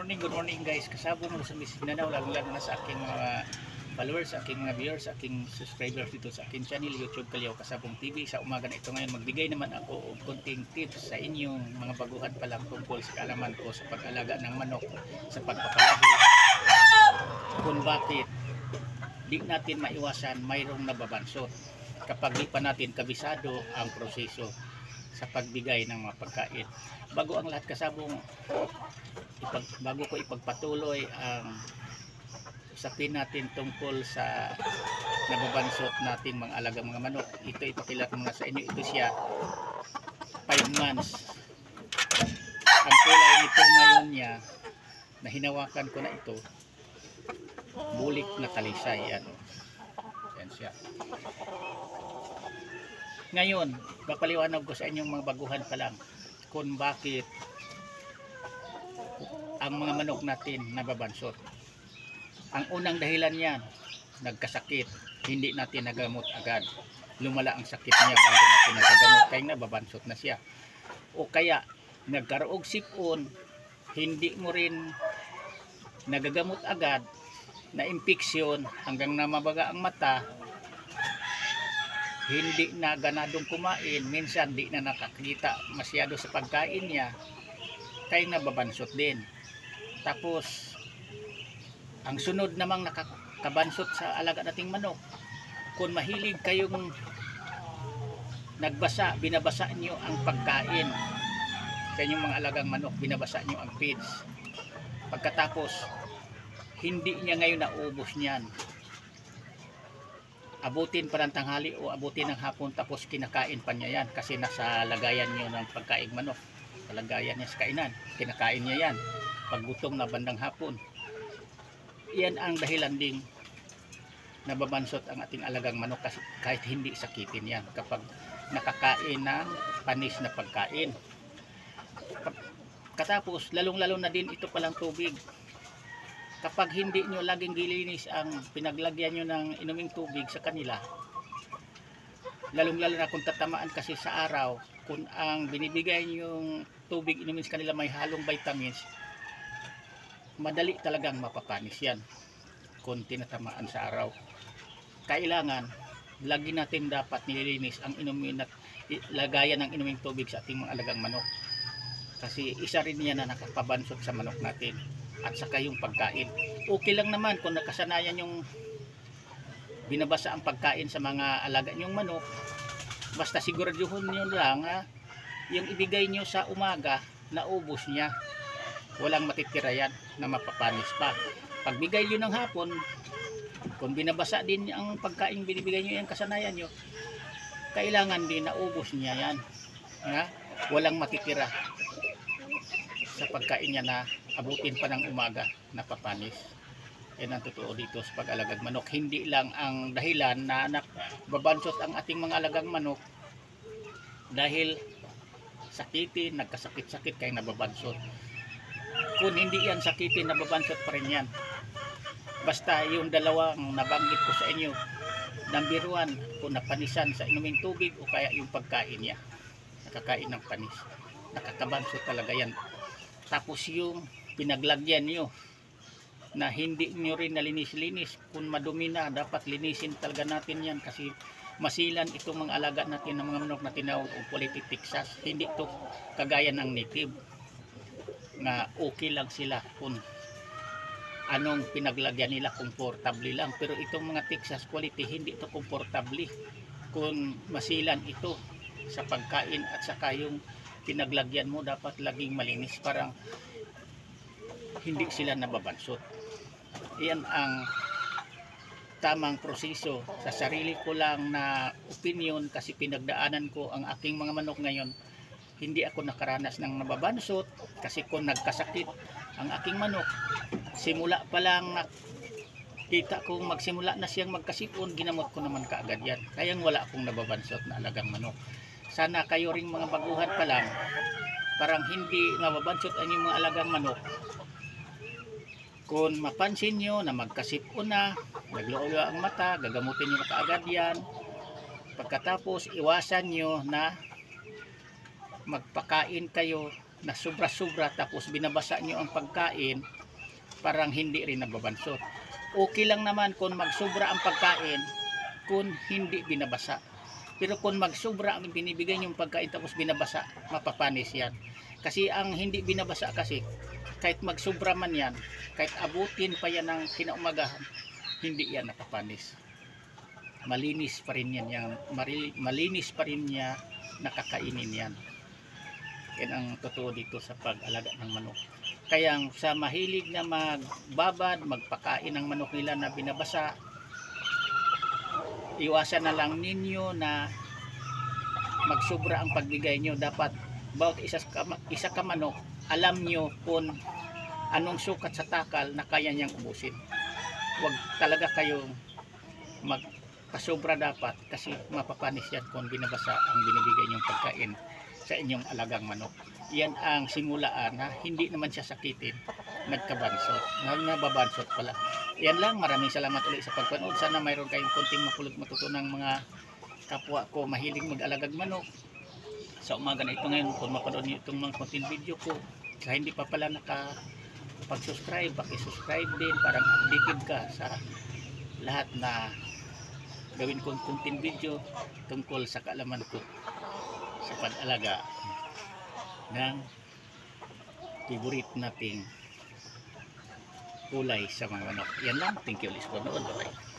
Good morning guys. Kasabong mo sa Mindanao, lalo na sa aking mga followers, sa aking mga viewers, sa aking subscribers dito sa aking channel, YouTube Kalyaw Kasabong TV. Sa umaga na ito ngayon, magbigay naman ako ng konting tips sa inyong mga baguhan pa lang tungkol sa kaalaman ko sa pag-alaga ng manok, sa pagpapalahi, kung bakit di natin maiwasan mayroong nababansot kapag di pa natin kabisado ang proseso sa pagbigay ng mga pagkain. Bago ang lahat kasabong, bago ko ipagpatuloy ang usapin natin tungkol sa nababansot nating mga alagang mga manok, ito ipakilat muna sa inyo. Ito siya, 5 months. Ang kulay nito ngayon niya na hinawakan ko na ito, bulik na talisay. Yan siya. Ngayon, papaliwanag ko sa inyong mga baguhan pa lang kung bakit ang mga manok natin nababansot. Ang unang dahilan yan, nagkasakit, hindi natin nagamot agad. Lumala ang sakit niya bago natin nagagamot, kaya nababansot na siya. O kaya, nagkaroog sipon, hindi mo rin nagagamot agad, na impeksyon hanggang namabaga ang mata, hindi na ganadong kumain, minsan di na nakakita masyado sa pagkain niya, kaya nababansot din. Tapos ang sunod namang nakakabansot sa alaga nating manok, kung mahilig kayong binabasa nyo ang pagkain sa inyong mga alagang manok, binabasa nyo ang feeds, pagkatapos hindi niya ngayon naubos niyan, abutin pa ng tanghali o abutin ng hapon, tapos kinakain pa niya yan kasi nasa lagayan niyo ng pagkain manok, sa lagayan niya sa kainan, kinakain niya yan pag gutom na bandang hapon. Yan ang dahilan ding nababansot ang ating alagang manok, kasi kahit hindi sakitin yan kapag nakakain ng panis na pagkain. Katapos lalong-lalo na din ito palang tubig. Kapag hindi nyo laging gilinis ang pinaglagyan nyo ng inuming tubig sa kanila, lalong-lalo na kung tatamaan kasi sa araw, kung ang binibigay nyong tubig inumin sa kanila may halong vitamins, madali talagang mapapanis yan kung tinatamaan sa araw. Kailangan lagi natin dapat nililinis ang inumin at lagayan ng inuming tubig sa ating mga alagang manok, kasi isa rin yan na nakapabansot sa manok natin. At saka yung pagkain, okay lang naman kung nakasanayan yung binabasa ang pagkain sa mga alaga nyong manok, basta siguraduhin nyo lang yung ibigay nyo sa umaga naubos niya, walang matitira yan na mapapanis pa. Pagbigay nyo ng hapon, kung binabasa din ang pagkain binibigay nyo, yung kasanayan nyo, kailangan din naubos niya yan, walang matitira sa pagkain niya na abutin pa ng umaga na papanis. Yan ang totoo dito sa pag-alagang manok. Hindi lang ang dahilan na nababansot ang ating mga alagang manok dahil sakitin, nagkasakit-sakit kaya nababansot. Kung hindi yan sakitin, nababansot pa rin yan. Basta yung dalawang nabanggit ko sa inyo, number 1, kung napanisan sa inuming tubig o kaya yung pagkain niya, nakakain ng panis, nakakabansot talaga yan. Tapos yung pinaglagyan nyo na hindi nyo rin nalinis-linis, kung madumi na, dapat linisin talaga natin yan, kasi masilan itong mga alaga natin ng mga manok na tinawag o Quality Texas. Hindi to kagaya ng native na okay lang sila kung anong pinaglagyan nila, komportable lang. Pero itong mga Texas Quality, hindi to komportable kung masilan ito sa pagkain, at saka yung pinaglagyan mo dapat laging malinis, parang hindi sila nababansot. Yan ang tamang proseso. Sa sarili ko lang na opinion, kasi pinagdaanan ko ang aking mga manok ngayon, hindi ako nakaranas ng nababansot, kasi kung nagkasakit ang aking manok, simula pa lang nakita kong magsimula na siyang magkasipon, ginamot ko naman kaagad yan, kaya wala akong nababansot na alagang manok. Sana kayo ring mga baguhan pa lang, parang hindi mababansot ang inyong mga alagang manok. Kung mapansin nyo na magkasipon na, nagluolo ang mata, gagamutin nyo na kaagad yan. Pagkatapos, iwasan nyo na magpakain kayo na sobra-sobra tapos binabasa nyo ang pagkain, parang hindi rin nababansot. Okay lang naman kung magsobra ang pagkain kung hindi binabasa. Pero kung magsobra ang binibigay nyo pagkain tapos binabasa, mapapanis yan. Kasi ang hindi binabasa kasi, kahit magsobra man yan, kahit abutin pa yan ng kinaumagahan, hindi yan napapanis. Malinis pa rin yan, malinis pa rin niya nakakainin yan. Yan ang totoo dito sa pag-alaga ng manok. Kaya sa mahilig na magbabad, magpakain ng manok nila na binabasa, iwasan na lang ninyo na magsobra ang pagbigay nyo. Dapat bawat isa ka manok, alam nyo kung anong sukat sa takal na kaya niyang ubusin. Huwag talaga kayong magpasobra dapat, kasi mapapanis yan kung binabasa ang binibigay nyong pagkain sa inyong alagang manok. Yan ang simulaan na hindi naman siya sakitin, nagkabansot, nababansot pala. Yan lang, maraming salamat ulit sa pagpanood. Sana mayroon kayong konting mapulot matutunang mga kapwa ko mahilig mag-alagag manok. Sa umaga na ito ngayon, kung mapanood niyo itong mga content video ko, kaya hindi pa pala nakapag-subscribe, paki-subscribe din, parang updated ka sa lahat na gawin kong content video tungkol sa kaalaman ko sa pag-alaga ng favorite nating kulay sa mga manok. Yan lang, thank you ulit for noon. Bye.